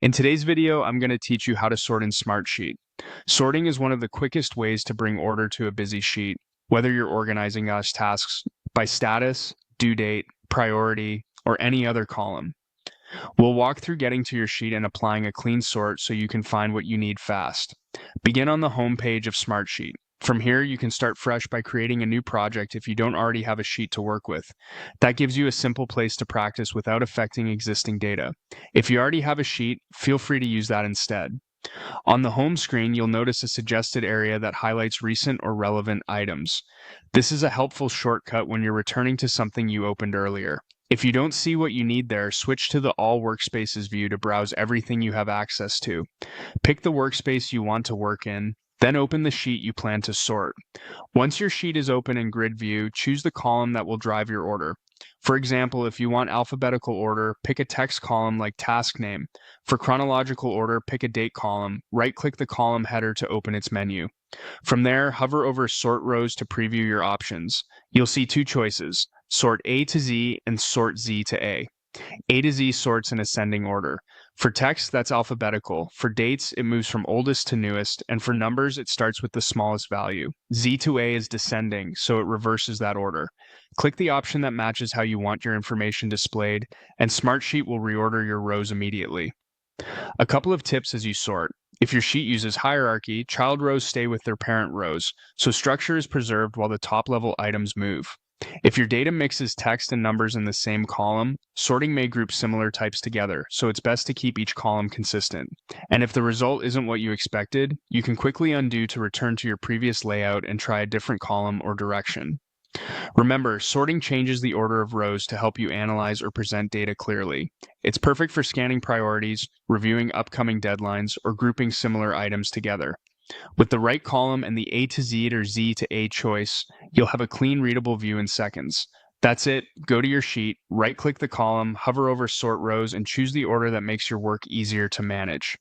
In today's video, I'm going to teach you how to sort in Smartsheet. Sorting is one of the quickest ways to bring order to a busy sheet, whether you're organizing tasks by status, due date, priority, or any other column. We'll walk through getting to your sheet and applying a clean sort so you can find what you need fast. Begin on the home page of Smartsheet. From here, you can start fresh by creating a new project if you don't already have a sheet to work with. That gives you a simple place to practice without affecting existing data. If you already have a sheet, feel free to use that instead. On the home screen, you'll notice a suggested area that highlights recent or relevant items. This is a helpful shortcut when you're returning to something you opened earlier. If you don't see what you need there, switch to the All Workspaces view to browse everything you have access to. Pick the workspace you want to work in, then open the sheet you plan to sort. Once your sheet is open in grid view, choose the column that will drive your order. For example, if you want alphabetical order, pick a text column like task name. For chronological order, pick a date column. Right-click the column header to open its menu. From there, hover over Sort Rows to preview your options. You'll see two choices: Sort A to Z and Sort Z to A. A to Z sorts in ascending order. For text, that's alphabetical. For dates, it moves from oldest to newest, and for numbers, it starts with the smallest value. Z to A is descending, so it reverses that order. Click the option that matches how you want your information displayed, and Smartsheet will reorder your rows immediately. A couple of tips as you sort. If your sheet uses hierarchy, child rows stay with their parent rows, so structure is preserved while the top-level items move. If your data mixes text and numbers in the same column, sorting may group similar types together, so it's best to keep each column consistent. And if the result isn't what you expected, you can quickly undo to return to your previous layout and try a different column or direction. Remember, sorting changes the order of rows to help you analyze or present data clearly. It's perfect for scanning priorities, reviewing upcoming deadlines, or grouping similar items together. With the right column and the A to Z or Z to A choice, you'll have a clean, readable view in seconds. That's it. Go to your sheet, right-click the column, hover over Sort Rows, and choose the order that makes your work easier to manage.